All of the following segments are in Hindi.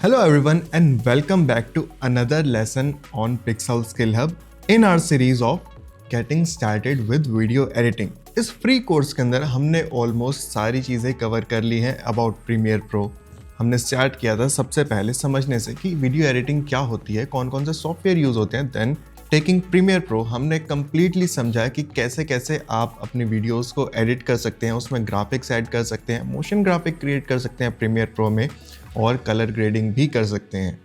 Hello everyone and welcome back to another lesson on Pixel Skill Hub in our series of Getting Started with Video Editing. इस फ्री कोर्स के अंदर हमने ऑलमोस्ट सारी चीज़ें कवर कर ली हैं अबाउट प्रीमियर प्रो। हमने स्टार्ट किया था सबसे पहले समझने से कि वीडियो एडिटिंग क्या होती है, कौन कौन से सॉफ्टवेयर यूज़ होते हैं। देन टेकिंग प्रीमियर प्रो हमने कम्प्लीटली समझा कि कैसे कैसे आप अपनी वीडियोस को एडिट कर सकते हैं, उसमें ग्राफिक्स ऐड कर सकते हैं, मोशन ग्राफिक क्रिएट कर सकते हैं प्रीमियर प्रो में, और कलर ग्रेडिंग भी कर सकते हैं।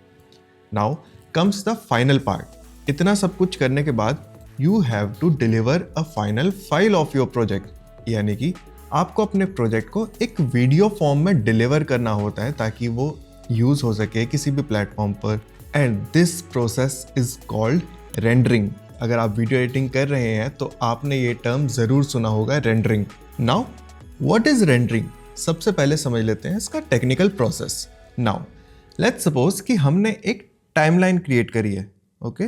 Now comes the final part. इतना सब कुछ करने के बाद you have to deliver a final file of your project, यानी कि आपको अपने प्रोजेक्ट को एक वीडियो फॉर्म में डिलीवर करना होता है ताकि वो यूज़ हो सके किसी भी प्लेटफॉर्म पर। And this process is called rendering. अगर आप वीडियो एडिटिंग कर रहे हैं तो आपने ये टर्म ज़रूर सुना होगा, rendering. Now what is rendering? सबसे पहले समझ लेते हैं इसका technical process. Now let's suppose कि हमने एक टाइमलाइन क्रिएट करी है। Okay,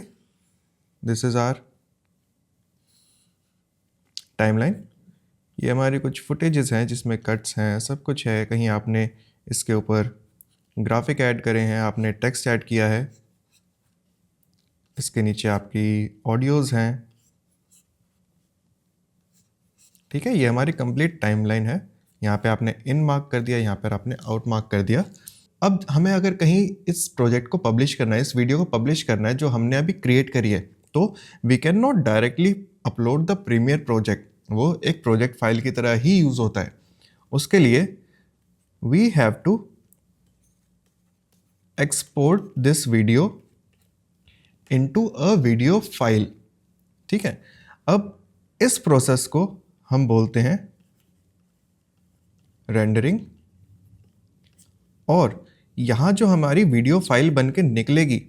this is our timeline. ये हमारी कुछ फुटेजेस हैं जिसमें कट्स हैं, सब कुछ है। कहीं आपने इसके ऊपर ग्राफिक ऐड करे हैं, आपने टेक्स्ट ऐड किया है, इसके नीचे आपकी ऑडियोज़ हैं। ठीक है, ये हमारी कंप्लीट टाइमलाइन है। यहाँ पे आपने इन मार्क कर दिया, यहाँ पर आपने आउट मार्क कर दिया। अब हमें अगर कहीं इस प्रोजेक्ट को पब्लिश करना है, इस वीडियो को पब्लिश करना है जो हमने अभी क्रिएट करी है, तो we can not directly upload the premiere project. वो एक प्रोजेक्ट फाइल की तरह ही यूज़ होता है। उसके लिए we have to export this video into a video file. ठीक है, अब इस प्रोसेस को हम बोलते हैं रेंडरिंग। और यहाँ जो हमारी वीडियो फाइल बन के निकलेगी,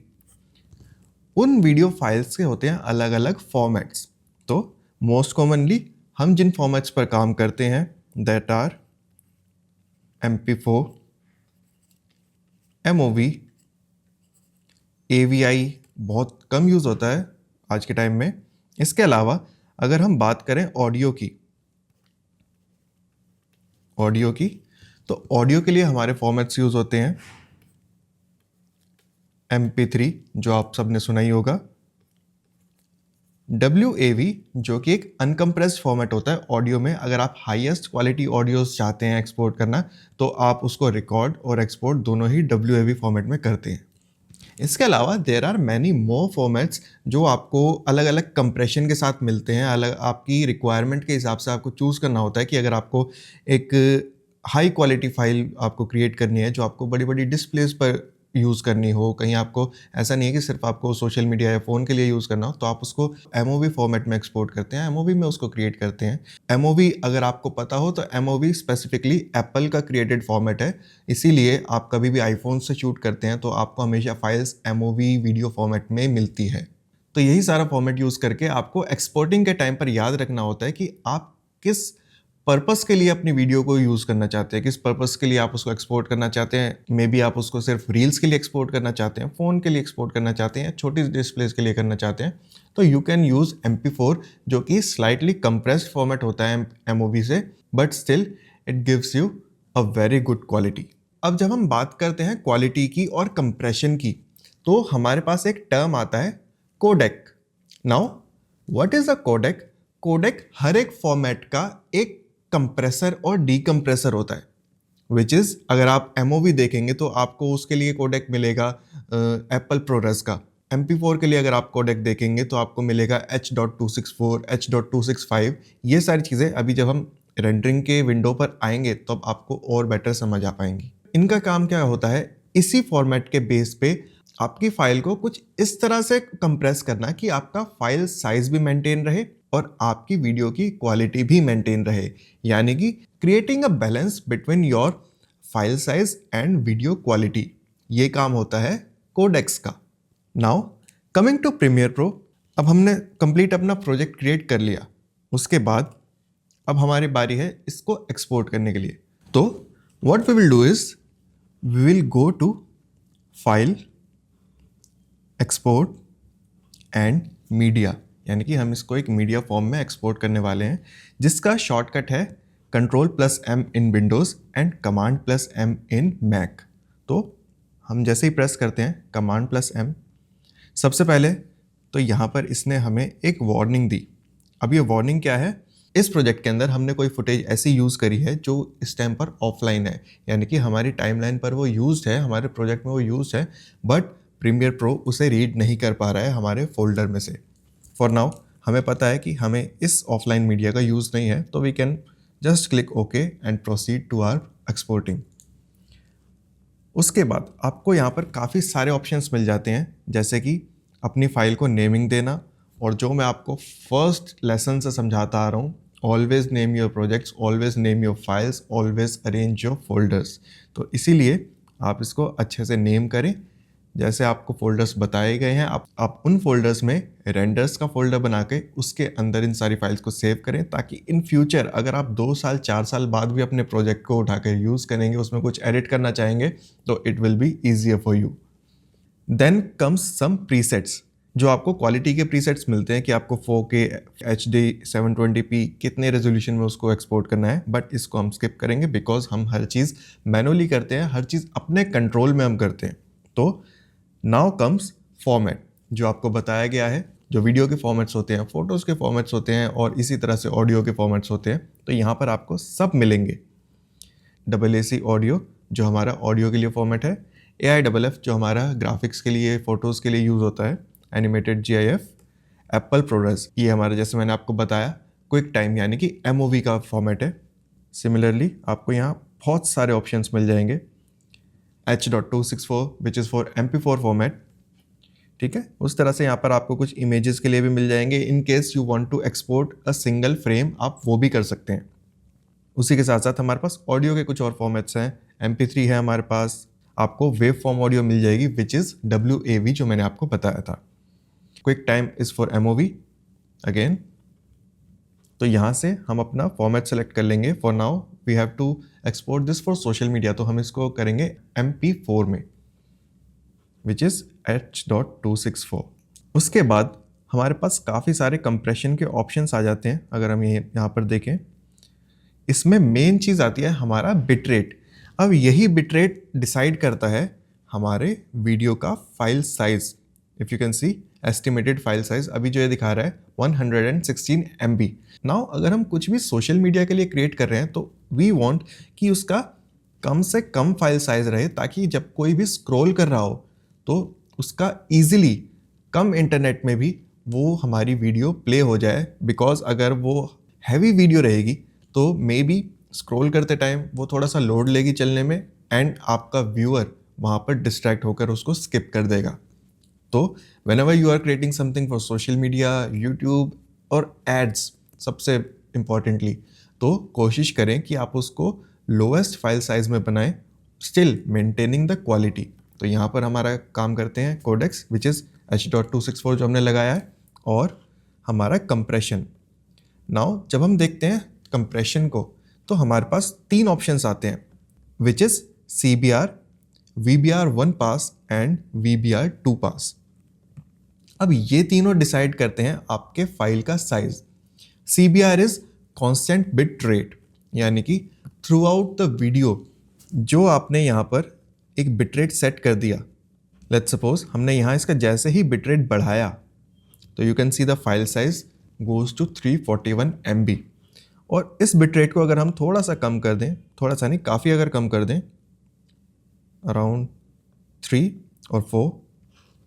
उन वीडियो फाइल्स के होते हैं अलग अलग फॉर्मेट्स। तो मोस्ट कॉमनली हम जिन फॉर्मेट्स पर काम करते हैं that are MP4, MOV, AVI बहुत कम यूज़ होता है आज के टाइम में। इसके अलावा अगर हम बात करें ऑडियो की, तो ऑडियो के लिए हमारे फॉर्मेट्स यूज़ होते हैं MP3 जो आप सबने सुना ही होगा, WAV जो कि एक अनकम्प्रेस्ड फॉर्मेट होता है ऑडियो में। अगर आप हाईएस्ट क्वालिटी ऑडियोज चाहते हैं एक्सपोर्ट करना तो आप उसको रिकॉर्ड और एक्सपोर्ट दोनों ही WAV फॉर्मेट में करते हैं। इसके अलावा there are many more formats जो आपको अलग अलग कंप्रेशन के साथ मिलते हैं। अलग आपकी रिक्वायरमेंट के हिसाब से आपको चूज़ करना होता है कि अगर आपको एक हाई क्वालिटी फाइल आपको क्रिएट करनी है जो आपको बड़ी बड़ी डिस्प्लेस पर यूज़ करनी हो, कहीं आपको ऐसा नहीं है कि सिर्फ आपको सोशल मीडिया या फ़ोन के लिए यूज़ करना हो, तो आप उसको MOV फॉर्मेट में एक्सपोर्ट करते हैं, MOV में उसको क्रिएट करते हैं। MOV अगर आपको पता हो तो MOV स्पेसिफिकली एप्पल का क्रिएटेड फॉर्मेट है, इसीलिए आप कभी भी आईफोन से शूट करते हैं तो आपको हमेशा फाइल्स MOV वीडियो फॉर्मेट में मिलती है। तो यही सारा फॉर्मेट यूज़ करके आपको एक्सपोर्टिंग के टाइम पर याद रखना होता है कि आप किस पर्पस के लिए अपनी वीडियो को यूज़ करना चाहते हैं, किस पर्पस के लिए आप उसको एक्सपोर्ट करना चाहते हैं। मे बी आप उसको सिर्फ रील्स के लिए एक्सपोर्ट करना चाहते हैं, फ़ोन के लिए एक्सपोर्ट करना चाहते हैं, छोटी डिस्प्लेस के लिए करना चाहते हैं, तो यू कैन यूज़ MP4 जो कि स्लाइटली कंप्रेस्ड फॉर्मेट होता है MOV से, but still it gives you a very good quality. अब जब हम बात करते हैं क्वालिटी की और कंप्रेशन की, तो हमारे पास एक टर्म आता है codec. Now what is a codec? Codec हर एक फॉर्मेट का एक कंप्रेसर और डीकंप्रेसर होता है, विच इज़ अगर आप MOV देखेंगे तो आपको उसके लिए कोडेक मिलेगा एप्पल प्रोरेस का। MP4 के लिए अगर आप कोडेक देखेंगे तो आपको मिलेगा H.264, H.265। ये सारी चीज़ें अभी जब हम रेंडरिंग के विंडो पर आएंगे तो आपको और बेटर समझ आ पाएंगी। इनका काम क्या होता है, इसी फॉर्मेट के बेस पे आपकी फाइल को कुछ इस तरह से कंप्रेस करना कि आपका फाइल साइज भी मेंटेन रहे और आपकी वीडियो की क्वालिटी भी मेंटेन रहे, यानी कि creating a balance between your file size and video quality. ये काम होता है कोडेक्स का। Now coming to premiere pro, अब हमने कंप्लीट अपना प्रोजेक्ट क्रिएट कर लिया, उसके बाद अब हमारी बारी है इसको एक्सपोर्ट करने के लिए। तो what we will do is we will go to file, export and media, यानी कि हम इसको एक मीडिया फॉर्म में एक्सपोर्ट करने वाले हैं, जिसका शॉर्टकट है Ctrl+M in Windows and Command+M in Mac. तो हम जैसे ही प्रेस करते हैं Command+M, सबसे पहले तो यहाँ पर इसने हमें एक वार्निंग दी। अब ये वार्निंग क्या है, इस प्रोजेक्ट के अंदर हमने कोई फुटेज ऐसी यूज़ करी है जो इस टाइम पर ऑफलाइन है, यानी कि हमारी टाइमलाइन पर वो यूज्ड है, हमारे प्रोजेक्ट में वो यूज्ड है, बट प्रीमियर प्रो उसे रीड नहीं कर पा रहा है हमारे फोल्डर में से। फॉर नाउ हमें पता है कि हमें इस ऑफलाइन मीडिया का यूज़ नहीं है, तो we can just click okay and proceed to our exporting. उसके बाद आपको यहाँ पर काफ़ी सारे ऑप्शंस मिल जाते हैं, जैसे कि अपनी फाइल को नेमिंग देना, और जो मैं आपको फर्स्ट लेसन से समझाता आ रहा हूँ, always name your projects, always name your files, always arrange your folders. तो इसीलिए आप इसको अच्छे से नेम करें, जैसे आपको फोल्डर्स बताए गए हैं आप उन फोल्डर्स में रेंडर्स का फोल्डर बना के उसके अंदर इन सारी फाइल्स को सेव करें, ताकि इन फ्यूचर अगर आप 2 साल 4 साल बाद भी अपने प्रोजेक्ट को उठा कर यूज़ करेंगे, उसमें कुछ एडिट करना चाहेंगे, तो it will be easier for you. Then comes some presets, जो आपको क्वालिटी के प्रीसेट्स मिलते हैं कि आपको 4K HD 720p कितने रेजोल्यूशन में उसको एक्सपोर्ट करना है, बट इसको हम स्किप करेंगे बिकॉज हम हर चीज़ मैनुअली करते हैं, हर चीज़ अपने कंट्रोल में हम करते हैं। तो नाउ कम्स फॉर्मेट, जो आपको बताया गया है, जो वीडियो के फॉर्मेट्स होते हैं, फोटोज़ के फॉर्मेट्स होते हैं, और इसी तरह से ऑडियो के फॉर्मेट्स होते हैं, तो यहाँ पर आपको सब मिलेंगे। AAC ऑडियो जो हमारा ऑडियो के लिए फॉर्मेट है, AIFF जो हमारा ग्राफिक्स के लिए, फ़ोटोज़ के लिए यूज़ होता है, एनिमेटेड GIF, एप्पल प्रोरेस, ये हमारा जैसे मैंने आपको बताया क्विक टाइम यानी कि MOV का फॉर्मेट है। सिमिलरली आपको यहाँ बहुत सारे ऑप्शंस मिल जाएंगे, H.264 which is for MP4 format, ठीक है। उस तरह से यहाँ पर आपको कुछ इमेजेस के लिए भी मिल जाएंगे, in case you want to export a single frame, आप वो भी कर सकते हैं। उसी के साथ साथ हमारे पास ऑडियो के कुछ और फॉर्मेट्स हैं, MP3 है हमारे पास, आपको वेव फॉर्म ऑडियो मिल जाएगी विच इज़ WAV जो मैंने आपको बताया था। QuickTime is for MOV again. तो यहाँ से हम अपना फॉर्मेट सेलेक्ट कर लेंगे। For now we have to export this for social media, तो हम इसको करेंगे MP4 में विच इज़ H.264। उसके बाद हमारे पास काफ़ी सारे कंप्रेशन के ऑप्शंस आ जाते हैं। अगर हम ये यहाँ पर देखें, इसमें मेन चीज़ आती है हमारा बिटरेट। अब यही बिटरेट डिसाइड करता है हमारे वीडियो का file size. If you can C estimated file size अभी जो ये दिखा रहा है 116 MB। नाउ अगर हम कुछ भी सोशल मीडिया के लिए क्रिएट कर रहे हैं तो वी वांट कि उसका कम से कम फाइल साइज रहे, ताकि जब कोई भी स्क्रॉल कर रहा हो तो उसका ईजिली कम इंटरनेट में भी वो हमारी वीडियो प्ले हो जाए। बिकॉज अगर वो हैवी वीडियो रहेगी तो मे बी स्क्रॉल करते टाइम वो थोड़ा सा लोड लेगी चलने में, एंड आपका व्यूअर वहाँ पर डिस्ट्रैक्ट होकर उसको स्किप कर देगा। तो whenever you are creating something for social media, YouTube और एड्स, सबसे इम्पॉर्टेंटली तो कोशिश करें कि आप उसको लोएस्ट फाइल साइज में बनाएं, स्टिल मेंटेनिंग द क्वालिटी। तो यहाँ पर हमारा काम करते हैं कोडेक्स विच इज़ H.264 जो हमने लगाया है, और हमारा कंप्रेशन। नाउ जब हम देखते हैं कंप्रेशन को तो हमारे पास 3 ऑप्शंस आते हैं which is CBR, VBR1 pass and VBR2 pass. अब ये तीनों डिसाइड करते हैं आपके फाइल का size. CBR is constant bit rate, यानी कि थ्रू आउट द वीडियो जो आपने यहाँ पर एक बिट रेट सेट कर दिया। लेट्स सपोज हमने यहाँ इसका जैसे ही बिट रेट बढ़ाया तो you can see the file size goes to 341 MB। और इस बिट रेट को अगर हम थोड़ा सा कम कर दें, थोड़ा सा नहीं काफ़ी अगर कम कर दें, अराउंड 3 और 4,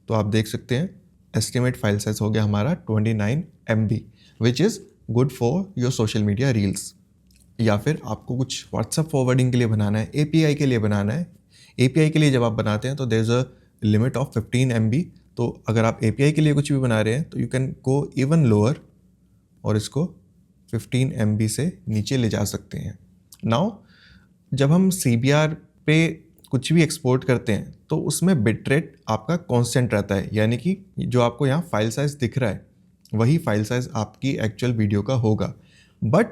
तो आप देख सकते हैं एस्टिमेट फाइल साइज हो गया हमारा 29 MB which is good for your social media reels. या फिर आपको कुछ व्हाट्सएप फॉरवर्डिंग के लिए बनाना है, API के लिए बनाना है। API के लिए जब आप बनाते हैं तो there is a limit of 15 MB। तो अगर आप API के लिए कुछ भी बना रहे हैं तो you can go even lower और इसको 15 MB से नीचे ले जा सकते हैं। नाउ जब हम CBR पे कुछ भी एक्सपोर्ट करते हैं तो उसमें बिट रेट आपका कांस्टेंट रहता है, यानी कि जो आपको यहाँ फाइल साइज दिख रहा है वही फाइल साइज आपकी एक्चुअल वीडियो का होगा। But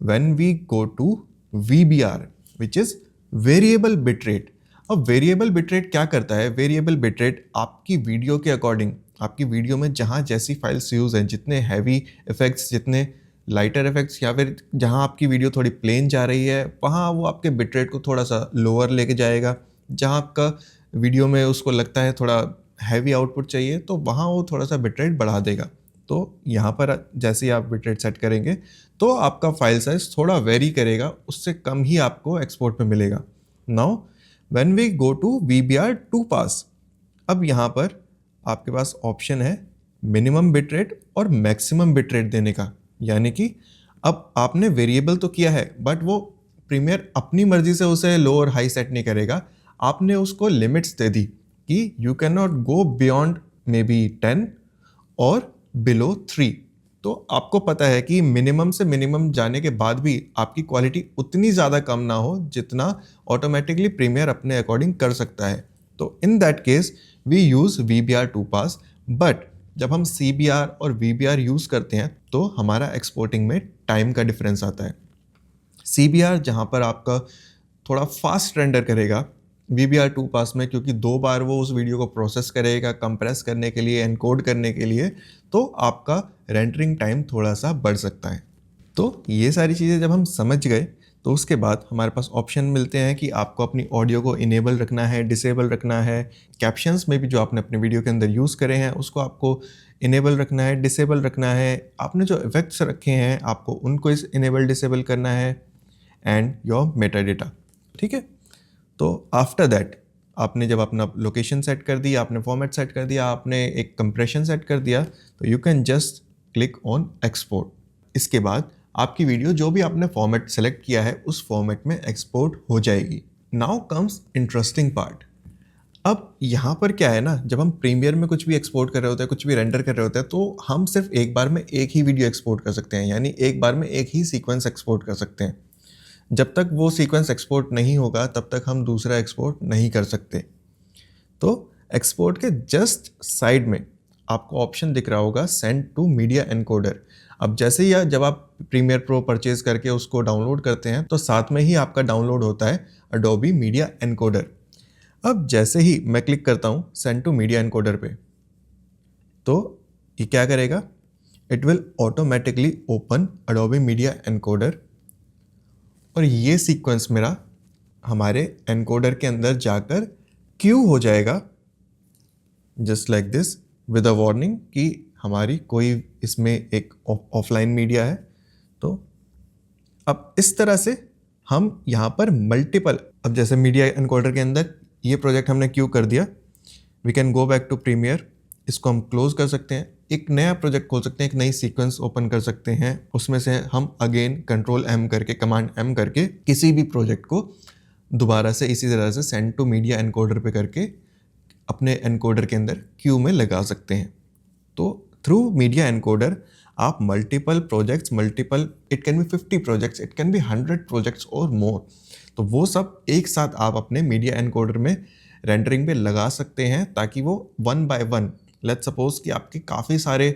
when we go to VBR which is variable bit rate. अब वेरिएबल बिट रेट क्या करता है? वेरिएबल बिट रेट आपकी वीडियो के अकॉर्डिंग, आपकी वीडियो में जहाँ जैसी फाइल्स यूज़ हैं, जितने हैवी इफेक्ट्स, जितने लाइटर इफेक्ट्स, या फिर जहाँ आपकी वीडियो थोड़ी प्लेन जा रही है वहाँ वो आपके बिट रेट को थोड़ा सा लोअर लेके जाएगा। जहाँ आपका वीडियो में उसको लगता है थोड़ा हैवी आउटपुट चाहिए तो वहाँ वो थोड़ा सा बिटरेट बढ़ा देगा। तो यहाँ पर जैसे ही आप बिटरेट सेट करेंगे तो आपका फाइल साइज थोड़ा वेरी करेगा, उससे कम ही आपको एक्सपोर्ट में मिलेगा। Now when we go to VBR2 pass, अब यहाँ पर आपके पास ऑप्शन है मिनिमम बिटरेट और मैक्सिमम बिटरेट देने का। यानी कि अब आपने वेरिएबल तो किया है बट वो प्रीमियर अपनी मर्जी से उसे लो और हाई सेट नहीं करेगा। आपने उसको लिमिट्स दे दी कि you can not go beyond may be 10 और बिलो 3। तो आपको पता है कि मिनिमम से मिनिमम जाने के बाद भी आपकी क्वालिटी उतनी ज़्यादा कम ना हो जितना ऑटोमेटिकली प्रीमियर अपने अकॉर्डिंग कर सकता है। तो in that case we use VBR2 pass. But जब हम CBR और VBR यूज़ करते हैं तो हमारा एक्सपोर्टिंग में टाइम का डिफरेंस आता है। CBR जहाँ पर आपका थोड़ा फास्ट रेंडर करेगा, VBR2 पास में क्योंकि 2 बार वो उस वीडियो को प्रोसेस करेगा कंप्रेस करने के लिए, एनकोड करने के लिए, तो आपका रेंडरिंग टाइम थोड़ा सा बढ़ सकता है। तो ये सारी चीज़ें जब हम समझ गए तो उसके बाद हमारे पास ऑप्शन मिलते हैं कि आपको अपनी ऑडियो को इनेबल रखना है, डिसेबल रखना है। कैप्शंस में भी जो आपने अपने वीडियो के अंदर यूज़ करे हैं उसको आपको इनेबल रखना है, डिसेबल रखना है। आपने जो इफेक्ट्स रखे हैं आपको उनको इनेबल डिसेबल करना है, एंड योर मेटा डेटा। ठीक है, तो आफ्टर दैट आपने जब अपना लोकेशन सेट कर दी, आपने फॉर्मेट सेट कर दिया, आपने एक कंप्रेशन सेट कर दिया, तो you can just click on export. इसके बाद आपकी वीडियो जो भी आपने फॉर्मेट सेलेक्ट किया है उस फॉर्मेट में एक्सपोर्ट हो जाएगी। Now comes interesting part. अब यहाँ पर क्या है ना, जब हम प्रीमियर में कुछ भी एक्सपोर्ट कर रहे होते हैं, कुछ भी रेंडर कर रहे होते हैं, तो हम सिर्फ एक बार में एक ही वीडियो एक्सपोर्ट कर सकते हैं, यानी एक बार में एक ही सीक्वेंस एक्सपोर्ट कर सकते हैं। जब तक वो सीक्वेंस एक्सपोर्ट नहीं होगा तब तक हम दूसरा एक्सपोर्ट नहीं कर सकते। तो एक्सपोर्ट के जस्ट साइड में आपको ऑप्शन दिख रहा होगा सेंड टू मीडिया एनकोडर। अब जैसे ही जब आप प्रीमियर प्रो परचेज करके उसको डाउनलोड करते हैं तो साथ में ही आपका डाउनलोड होता है अडोबी मीडिया एनकोडर। अब जैसे ही मैं क्लिक करता हूँ सेंड टू मीडिया एनकोडर पे, तो ये क्या करेगा, it will automatically open Adobe media encoder और ये सीक्वेंस मेरा हमारे एनकोडर के अंदर जाकर क्यू हो जाएगा, just like this, with a warning कि हमारी कोई इसमें एक ऑफलाइन मीडिया है। तो अब इस तरह से हम यहाँ पर मल्टीपल, अब जैसे मीडिया एनकोडर के अंदर ये प्रोजेक्ट हमने क्यू कर दिया, we can go back to premiere, इसको हम क्लोज कर सकते हैं, एक नया प्रोजेक्ट खोल सकते हैं, एक नई सीक्वेंस ओपन कर सकते हैं, उसमें से हम अगेन कंट्रोल M करके, कमांड M करके किसी भी प्रोजेक्ट को दोबारा से इसी तरह से सेंड टू मीडिया एनकोडर पे करके अपने एनकोडर के अंदर क्यू में लगा सकते हैं। तो थ्रू मीडिया एनकोडर आप multiple projects, multiple, it can be 50 projects, it can be 100 projects और मोर, तो वो सब एक साथ आप अपने मीडिया एनकोडर में रेंडरिंग पे लगा सकते हैं ताकि वो 1 बाय 1, लेट्स सपोज कि आपके काफ़ी सारे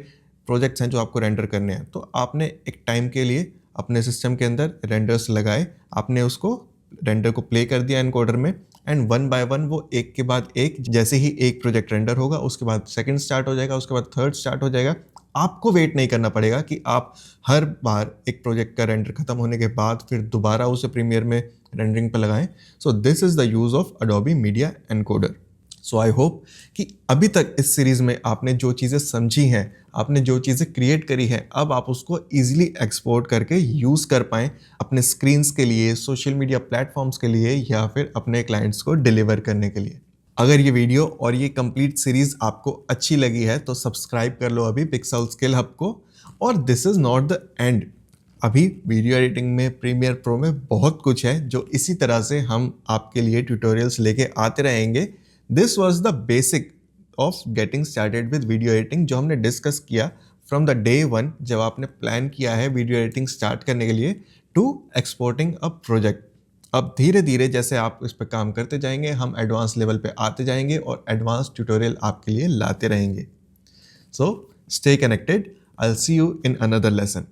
प्रोजेक्ट्स हैं जो आपको रेंडर करने हैं, तो आपने एक टाइम के लिए अपने सिस्टम के अंदर रेंडर्स लगाए, आपने उसको रेंडर को प्ले कर दिया एनकोडर में, एंड 1 बाय 1 वो एक के बाद एक, जैसे ही एक प्रोजेक्ट रेंडर होगा उसके बाद सेकंड स्टार्ट हो जाएगा, उसके बाद थर्ड स्टार्ट हो जाएगा। आपको वेट नहीं करना पड़ेगा कि आप हर बार एक प्रोजेक्ट का रेंडर खत्म होने के बाद फिर दोबारा उसे प्रीमियर में रेंडरिंग पर लगाएं। So this is the use of Adobe media encoder. So I hope कि अभी तक इस सीरीज़ में आपने जो चीज़ें समझी हैं, आपने जो चीज़ें क्रिएट करी हैं, अब आप उसको ईजिली एक्सपोर्ट करके यूज़ कर पाएँ अपने स्क्रीन्स के लिए, सोशल मीडिया प्लेटफॉर्म्स के लिए, या फिर अपने क्लाइंट्स को डिलीवर करने के लिए। अगर ये वीडियो और ये कंप्लीट सीरीज़ आपको अच्छी लगी है तो सब्सक्राइब कर लो अभी पिक्सल स्किल हब को। और this is not the end, अभी वीडियो एडिटिंग में, प्रीमियर प्रो में बहुत कुछ है जो इसी तरह से हम आपके लिए ट्यूटोरियल्स लेके आते रहेंगे। This was the basic of getting started with video editing, जो हमने डिस्कस किया फ्रॉम द डे 1 जब आपने प्लान किया है वीडियो एडिटिंग स्टार्ट करने के लिए, टू एक्सपोर्टिंग अ प्रोजेक्ट। अब धीरे धीरे जैसे आप इस पर काम करते जाएंगे, हम एडवांस लेवल पे आते जाएंगे और एडवांस ट्यूटोरियल आपके लिए लाते रहेंगे। So stay connected, I will see you in another lesson.